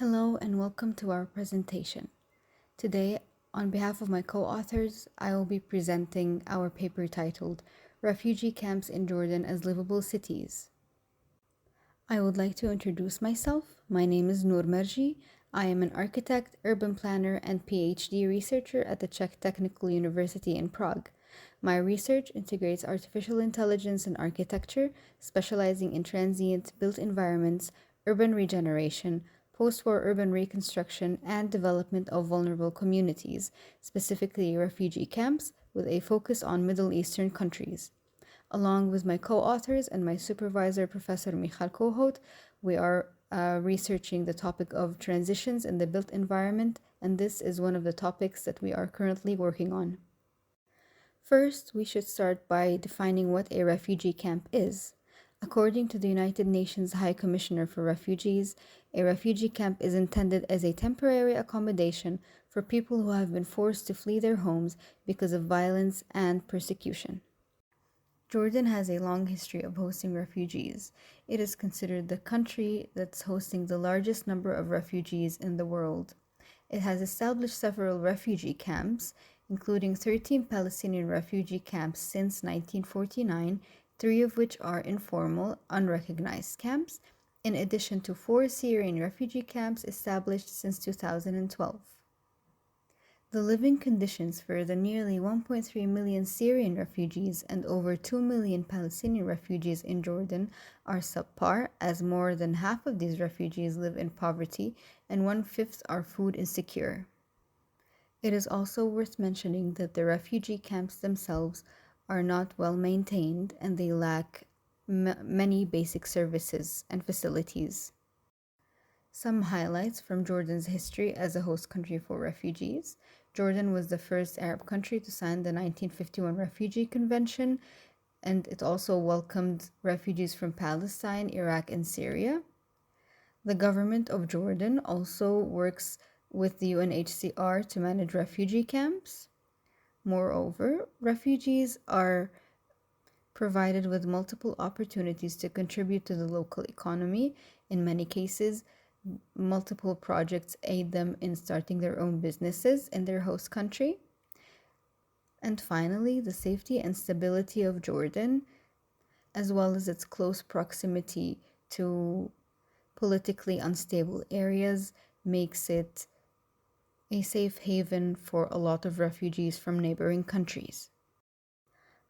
Hello and welcome to our presentation. Today, on behalf of my co-authors, I will be presenting our paper titled Refugee Camps in Jordan as Livable Cities. I would like to introduce myself. My name is Marji. I am an architect, urban planner, and PhD researcher at the Czech Technical University in Prague. My research integrates artificial intelligence and architecture, specializing in transient built environments, urban regeneration, post-war urban reconstruction, and development of vulnerable communities, specifically refugee camps, with a focus on Middle Eastern countries. Along with my co-authors and my supervisor, Professor Michal Kohut, we are researching the topic of transitions in the built environment, and this is one of the topics that we are currently working on. First, we should start by defining what a refugee camp is. According to the United Nations High Commissioner for Refugees, a refugee camp is intended as a temporary accommodation for people who have been forced to flee their homes because of violence and persecution. Jordan has a long history of hosting refugees. It is considered the country that's hosting the largest number of refugees in the world. It has established several refugee camps, including 13 Palestinian refugee camps since 1949, 3 of which are informal, unrecognized camps, in addition to 4 Syrian refugee camps established since 2012. The living conditions for the nearly 1.3 million Syrian refugees and over 2 million Palestinian refugees in Jordan are subpar, as more than half of these refugees live in poverty and 1/5 are food insecure. It is also worth mentioning that the refugee camps themselves are not well maintained and they lack many basic services and facilities. Some highlights from Jordan's history as a host country for refugees. Jordan was the first Arab country to sign the 1951 Refugee Convention, and it also welcomed refugees from Palestine, Iraq, and Syria. The government of Jordan also works with the UNHCR to manage refugee camps. Moreover, refugees are provided with multiple opportunities to contribute to the local economy. In many cases, multiple projects aid them in starting their own businesses in their host country. And finally, the safety and stability of Jordan, as well as its close proximity to politically unstable areas, makes it a safe haven for a lot of refugees from neighboring countries.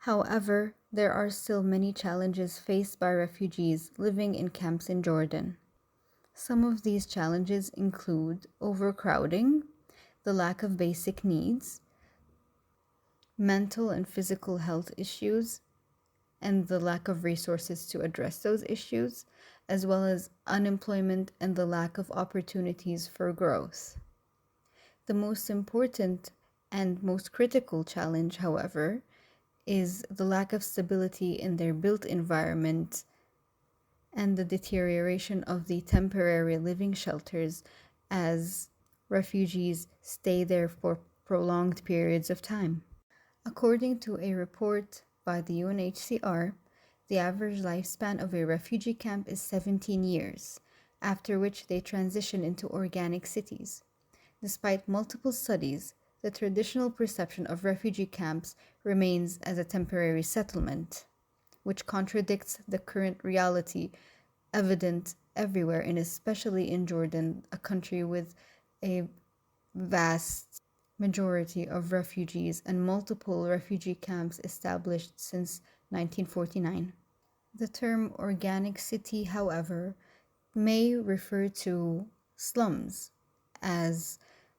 However, there are still many challenges faced by refugees living in camps in Jordan. Some of these challenges include overcrowding, the lack of basic needs, mental and physical health issues, and the lack of resources to address those issues, as well as unemployment and the lack of opportunities for growth. The most important and most critical challenge, however, is the lack of stability in their built environment and the deterioration of the temporary living shelters as refugees stay there for prolonged periods of time. According to a report by the UNHCR, the average lifespan of a refugee camp is 17 years, after which they transition into organic cities. Despite multiple studies, the traditional perception of refugee camps remains as a temporary settlement, which contradicts the current reality evident everywhere, and especially in Jordan, a country with a vast majority of refugees and multiple refugee camps established since 1949. The term organic city, however, may refer to slums, as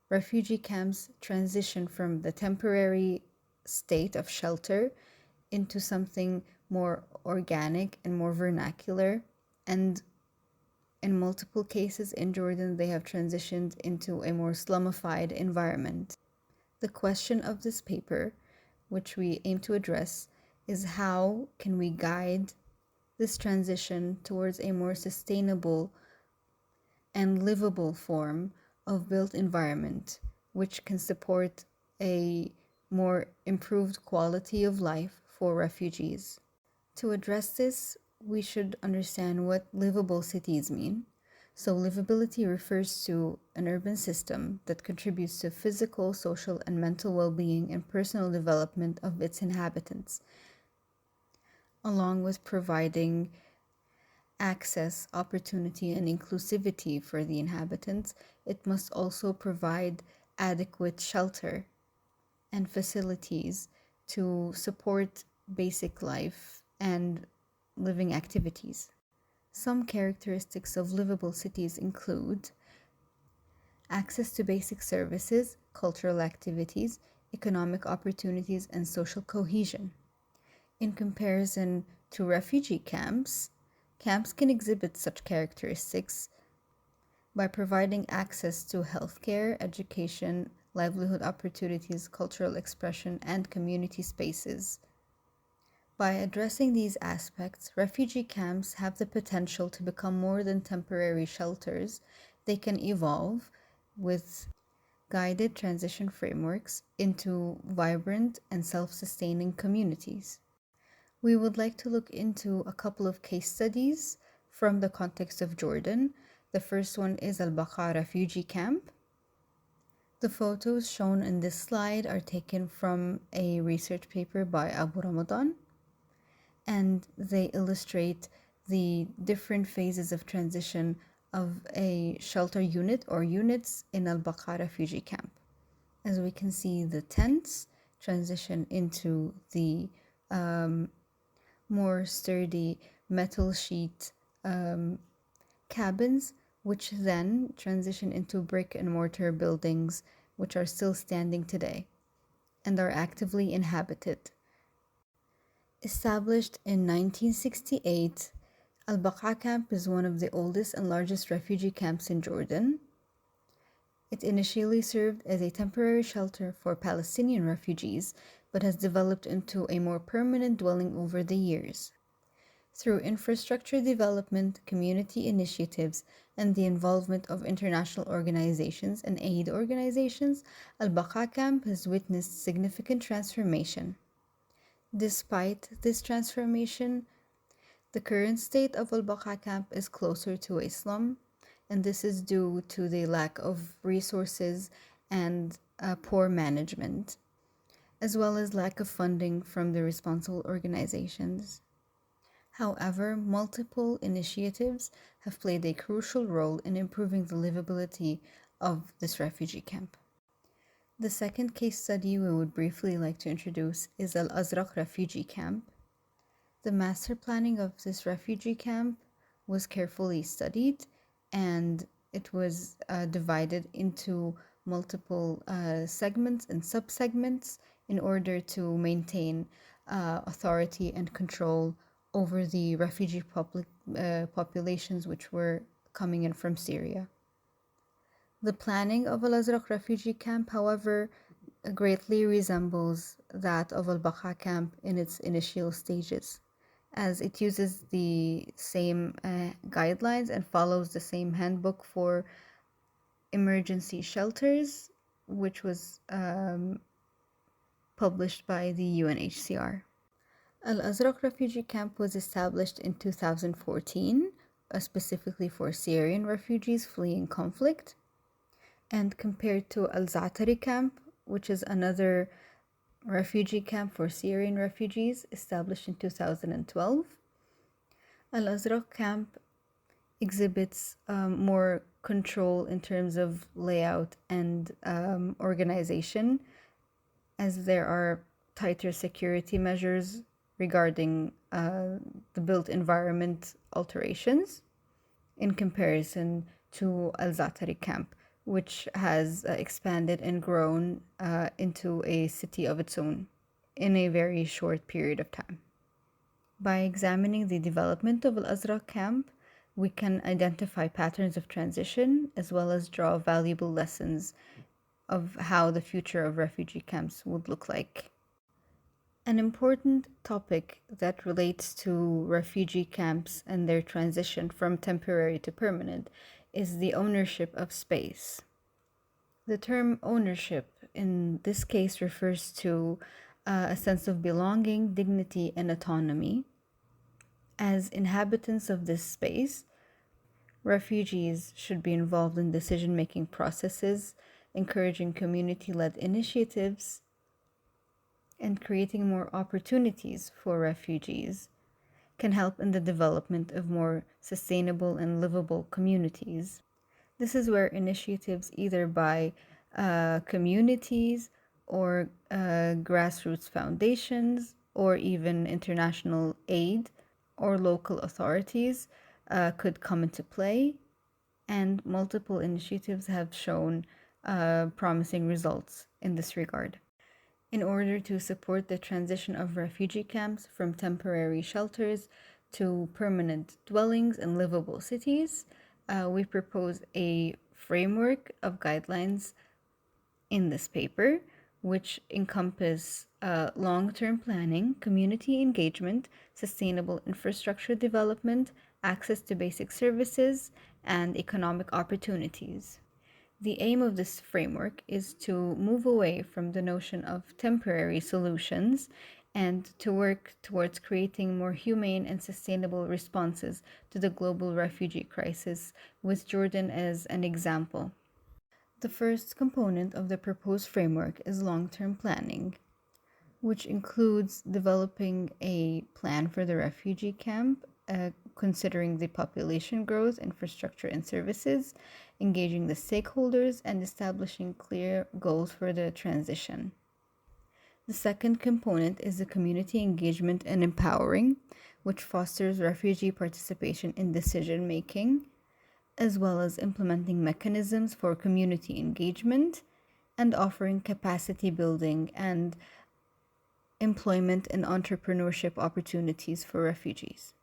refugee camps transition from the temporary state of shelter into something more organic and more vernacular, and in multiple cases in Jordan they have transitioned into a more slumified environment. The question of this paper, which we aim to address, is how can we guide this transition towards a more sustainable and livable form of built environment, which can support a more improved quality of life for refugees. To address this, we should understand what livable cities mean. So, livability refers to an urban system that contributes to physical, social, and mental well being and personal development of its inhabitants, along with providing access, opportunity, and inclusivity for the inhabitants. It must also provide adequate shelter and facilities to support basic life and living activities. Some characteristics of livable cities include access to basic services, cultural activities, economic opportunities, and social cohesion. In comparison to refugee camps, camps can exhibit such characteristics by providing access to healthcare, education, livelihood opportunities, cultural expression, and community spaces. By addressing these aspects, refugee camps have the potential to become more than temporary shelters. They can evolve with guided transition frameworks into vibrant and self sustaining communities. We would like to look into a couple of case studies from the context of Jordan. The first one is Al Baqa refugee camp. The photos shown in this slide are taken from a research paper by Abu Ramadan, and they illustrate the different phases of transition of a shelter unit or units in Al Baqa refugee camp. As we can see, the tents transition into the more sturdy metal sheet cabins, which then transition into brick and mortar buildings, which are still standing today and are actively inhabited. Established in 1968, Al Baqa camp is one of the oldest and largest refugee camps in Jordan. It initially served as a temporary shelter for Palestinian refugees, but has developed into a more permanent dwelling over the years. Through infrastructure development, community initiatives, and the involvement of international organizations and aid organizations, Al Baqa camp has witnessed significant transformation. Despite this transformation, the current state of Al Baqa camp is closer to a slum, and this is due to the lack of resources and poor management, as well as lack of funding from the responsible organizations. However, multiple initiatives have played a crucial role in improving the livability of this refugee camp. The second case study we would briefly like to introduce is Al Azraq refugee camp. The master planning of this refugee camp was carefully studied, and it was divided into multiple segments and subsegments in order to maintain authority and control over the refugee populations which were coming in from Syria. The planning of Al Azraq refugee camp, however, greatly resembles that of Al Baqa camp in its initial stages, as it uses the same guidelines and follows the same handbook for emergency shelters, which was published by the UNHCR. Al Azraq refugee camp was established in 2014, specifically for Syrian refugees fleeing conflict, and compared to Al Zaatari camp, which is another refugee camp for Syrian refugees established in 2012. Al Azraq camp exhibits more control in terms of layout and organization, as there are tighter security measures regarding the built environment alterations in comparison to Al Zaatari camp, which has expanded and grown into a city of its own in a very short period of time. By examining the development of Al Azraq camp, we can identify patterns of transition as well as draw valuable lessons of how the future of refugee camps would look like. An important topic that relates to refugee camps and their transition from temporary to permanent is the ownership of space. The term ownership in this case refers to a sense of belonging, dignity, and autonomy. As inhabitants of this space, Refugees should be involved in decision-making processes, encouraging community-led initiatives, and creating more opportunities for refugees can help in the development of more sustainable and livable communities. This is where initiatives either by communities or grassroots foundations or even international aid or local authorities could come into play, and multiple initiatives have shown promising results in this regard. In order to support the transition of refugee camps from temporary shelters to permanent dwellings and livable cities, we propose a framework of guidelines in this paper, which encompass long-term planning, community engagement, sustainable infrastructure development, access to basic services, and economic opportunities. The aim of this framework is to move away from the notion of temporary solutions and to work towards creating more humane and sustainable responses to the global refugee crisis, with Jordan as an example. The first component of the proposed framework is long-term planning, which includes developing a plan for the refugee camp, considering the population growth, infrastructure, and services, engaging the stakeholders, and establishing clear goals for the transition. The second component is the community engagement and empowering, which fosters refugee participation in decision making, as well as implementing mechanisms for community engagement and offering capacity building and employment and entrepreneurship opportunities for refugees.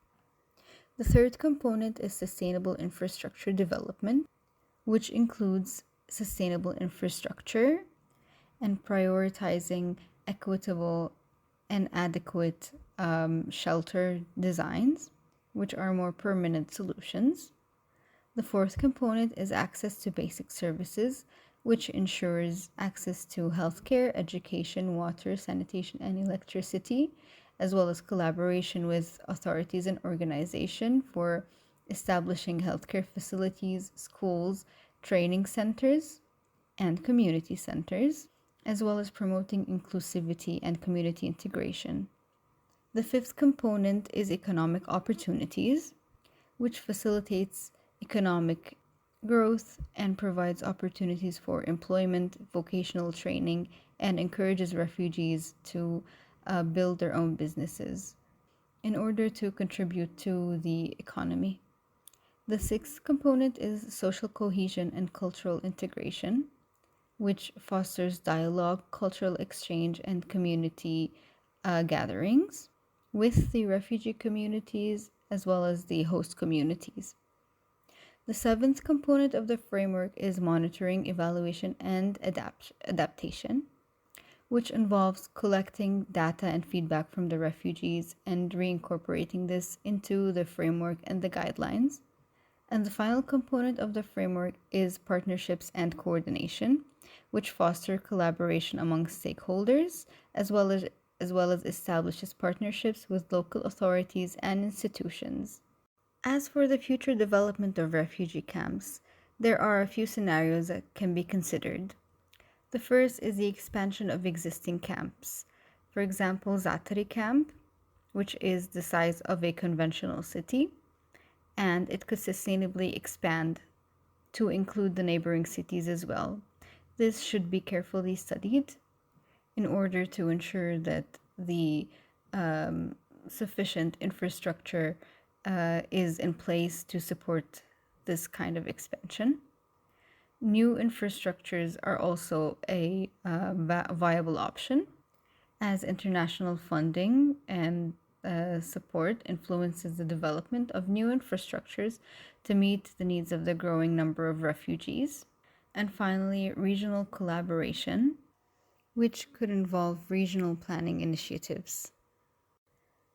The third component is sustainable infrastructure development, which includes sustainable infrastructure and prioritizing equitable and adequate shelter designs, which are more permanent solutions. The fourth component is access to basic services, which ensures access to healthcare, education, water, sanitation, and electricity, as well as collaboration with authorities and organizations for establishing healthcare facilities, schools, training centers, and community centers, as well as promoting inclusivity and community integration. The fifth component is economic opportunities, which facilitates economic growth and provides opportunities for employment, vocational training, and encourages refugees to build their own businesses in order to contribute to the economy. The sixth component is social cohesion and cultural integration, which fosters dialogue, cultural exchange, and community gatherings with the refugee communities as well as the host communities. The seventh component of the framework is monitoring, evaluation, and adaptation, which involves collecting data and feedback from the refugees and reincorporating this into the framework and the guidelines. And the final component of the framework is partnerships and coordination, which foster collaboration among stakeholders, as well as establishes partnerships with local authorities and institutions. As for the future development of refugee camps, there are a few scenarios that can be considered. The first is the expansion of existing camps. For example, Zatari camp, which is the size of a conventional city, and it could sustainably expand to include the neighboring cities as well. This should be carefully studied in order to ensure that the sufficient infrastructure is in place to support this kind of expansion. New infrastructures are also a viable option, as international funding and support influences the development of new infrastructures to meet the needs of the growing number of refugees. And finally, regional collaboration, which could involve regional planning initiatives.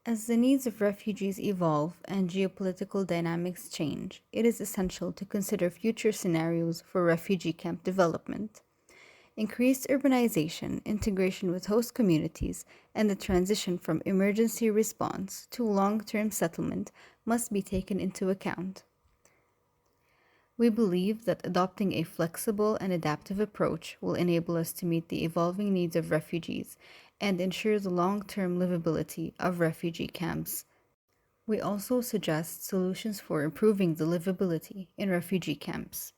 As the needs of refugees evolve and geopolitical dynamics change, it is essential to consider future scenarios for refugee camp development. Increased urbanization, integration with host communities, and the transition from emergency response to long-term settlement must be taken into account. We believe that adopting a flexible and adaptive approach will enable us to meet the evolving needs of refugees and ensure the long-term livability of refugee camps. We also suggest solutions for improving the livability in refugee camps.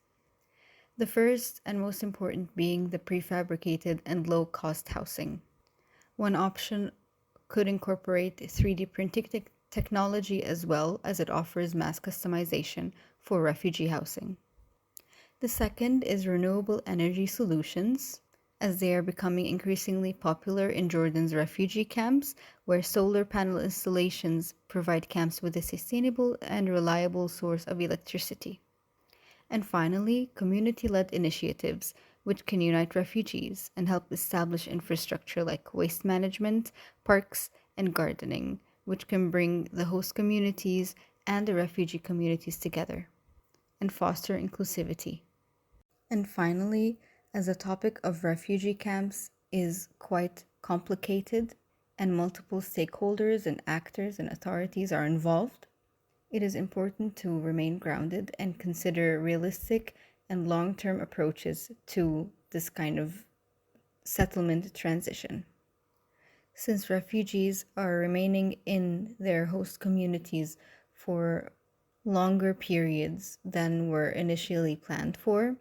The first and most important being the prefabricated and low-cost housing. One option could incorporate 3D printing technology as well as it offers mass customization for refugee housing. The second is renewable energy solutions, as they are becoming increasingly popular in Jordan's refugee camps, where solar panel installations provide camps with a sustainable and reliable source of electricity. And finally, community led initiatives, which can unite refugees and help establish infrastructure like waste management, parks, and gardening, which can bring the host communities and the refugee communities together and foster inclusivity. And finally, as the topic of refugee camps is quite complicated and multiple stakeholders and actors and authorities are involved, it is important to remain grounded and consider realistic and long term approaches to this kind of settlement transition. Since refugees are remaining in their host communities for longer periods than were initially planned for,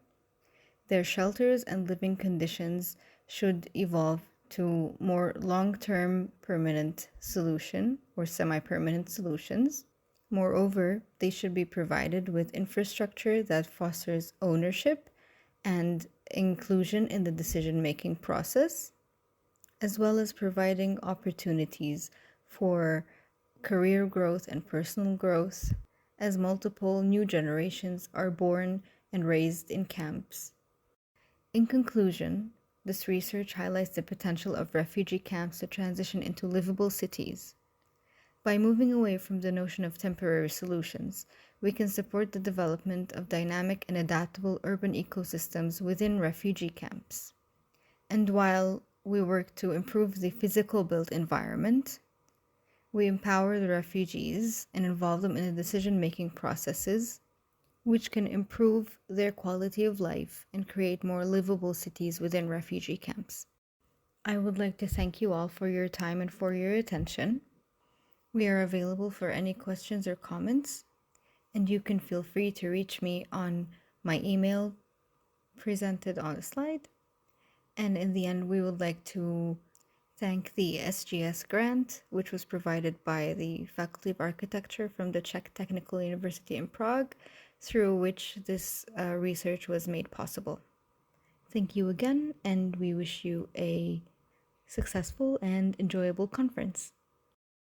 their shelters and living conditions should evolve to more long-term permanent solution or semi-permanent solutions. Moreover, they should be provided with infrastructure that fosters ownership and inclusion in the decision-making process, as well as providing opportunities for career growth and personal growth as multiple new generations are born and raised in camps. In conclusion, this research highlights the potential of refugee camps to transition into livable cities. By moving away from the notion of temporary solutions, we can support the development of dynamic and adaptable urban ecosystems within refugee camps. And while we work to improve the physical built environment, we empower the refugees and involve them in the decision-making processes, which can improve their quality of life and create more livable cities within refugee camps. I would like to thank you all for your time and for your attention. We are available for any questions or comments, and you can feel free to reach me on my email presented on the slide. And in the end, we would like to thank the SGS grant, which was provided by the Faculty of Architecture from the Czech Technical University in Prague, through which this research was made possible. Thank you again, and we wish you a successful and enjoyable conference.